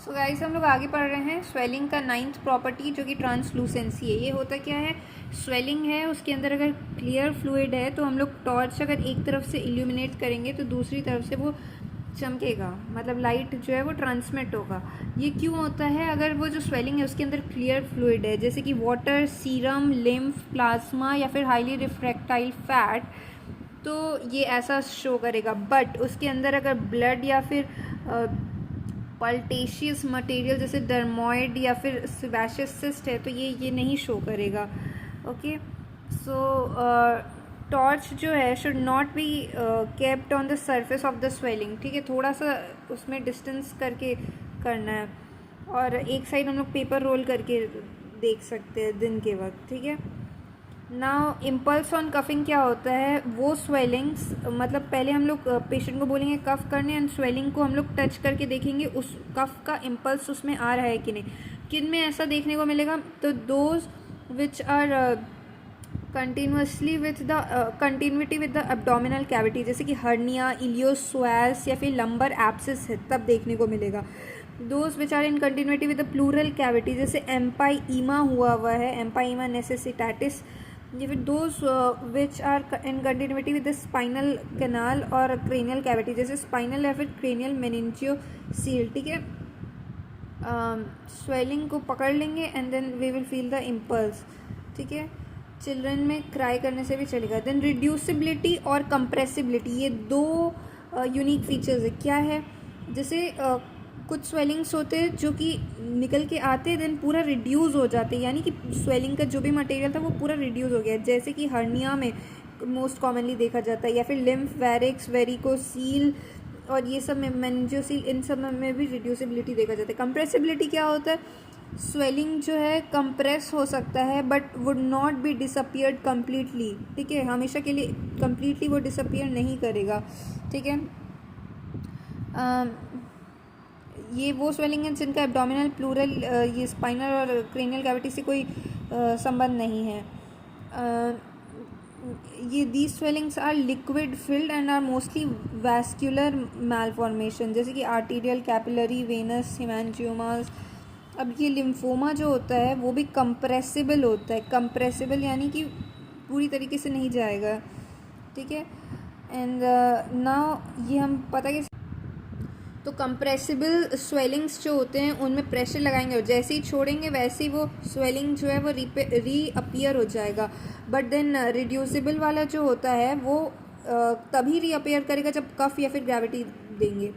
So guys हम लोग आगे पढ़ रहे हैं स्वेलिंग का 9th प्रॉपर्टी जो कि ट्रांसलूसेंसी है। ये होता क्या है, स्वेलिंग है उसके अंदर अगर क्लियर फ्लूइड है तो हम लोग टॉर्च अगर एक तरफ से इल्यूमिनेट करेंगे तो दूसरी तरफ से वो चमकेगा, मतलब लाइट जो है वो ट्रांसमिट होगा। ये क्यों होता है? अगर वो जो स्वेलिंग है उसके अंदर क्लियर फ्लूइड है जैसे कि वाटर, सीरम, लिम्फ, प्लाज्मा या फिर हाईली रिफ्रैक्टाइल फैट, तो ये ऐसा शो करेगा। बट उसके अंदर अगर ब्लड या फिर पल्टेशियस मटेरियल जैसे डर्मोइड या फिर सिबेशियस सिस्ट है तो ये नहीं शो करेगा। ओके, सो टॉर्च जो है should not be kept on the surface of the swelling. ठीक है, थोड़ा सा उसमें डिस्टेंस करके करना है। और एक साइड हम लोग पेपर रोल करके देख सकते हैं दिन के वक्त। ठीक है, नाउ इम्पल्स ऑन कफिंग क्या होता है? वो स्वेलिंग्स, मतलब पहले हम लोग पेशेंट को बोलेंगे कफ करने एंड स्वेलिंग को हम लोग टच करके देखेंगे उस कफ का इम्पल्स उसमें आ रहा है कि नहीं। किन में ऐसा देखने को मिलेगा? तो those which are continuity with the abdominal cavity, जैसे कि हर्निया, इलियोसोएस या फिर लंबर एब्सिस है, तब देखने को मिलेगा। Those which are in continuity with the pleural cavity, जैसे एम्पाईमा हुआ है, एम्पाईमा नेसेसिटाटिस, या फिर those which are in continuity with the spinal canal और क्रेनियल कैविटी, जैसे स्पाइनल या फिर क्रेनियल मेनिंजियोसील। ठीक है, स्वेलिंग को पकड़ लेंगे and then we will feel the impulse. ठीक है, चिल्ड्रन में क्राई करने से भी चलेगा। देन रिड्यूसिबिलिटी और कंप्रेसिबिलिटी, ये दो यूनिक फीचर्स है। क्या है? जैसे कुछ स्वेलिंग्स होते हैं जो कि निकल के आते हैं देन पूरा रिड्यूस हो जाते हैं, यानी कि स्वेलिंग का जो भी मटेरियल था वो पूरा रिड्यूस हो गया, जैसे कि हर्निया में मोस्ट कॉमनली देखा जाता है, या फिर लिम्फ, वेरिक्स, वेरिकोसील और ये सब में मेनिंजियोसील, इन सब में भी रिड्यूसिबिलिटी देखा जाता है। कंप्रेसिबिलिटी क्या होता है? स्वेलिंग जो है कंप्रेस हो सकता है but would not be disappeared completely. ठीक है, हमेशा के लिए कम्प्लीटली वो डिसअपियर नहीं करेगा। ठीक है, ये वो स्वेलिंग है जिनका एब्डोमिनल, प्लूरल, ये स्पाइनल और क्रेनियल कैविटी से कोई संबंध नहीं है। ये these swellings are liquid filled and are mostly vascular malformation, जैसे कि आर्टीरियल, कैपिलरी, वेनस, हेमांजियोमास। अब ये लिम्फोमा जो होता है वो भी कंप्रेसिबल होता है। कंप्रेसिबल यानी कि पूरी तरीके से नहीं जाएगा। ठीक है, एंड नाउ ये हम पता कि तो कंप्रेसिबल स्वेलिंग्स जो होते हैं उनमें प्रेशर लगाएंगे और जैसे ही छोड़ेंगे वैसे ही वो स्वेलिंग जो है वो रीअपियर हो जाएगा। बट देन रिड्यूसिबल वाला जो होता है वो तभी रीअपियर करेगा जब कफ या फिर ग्रेविटी देंगे।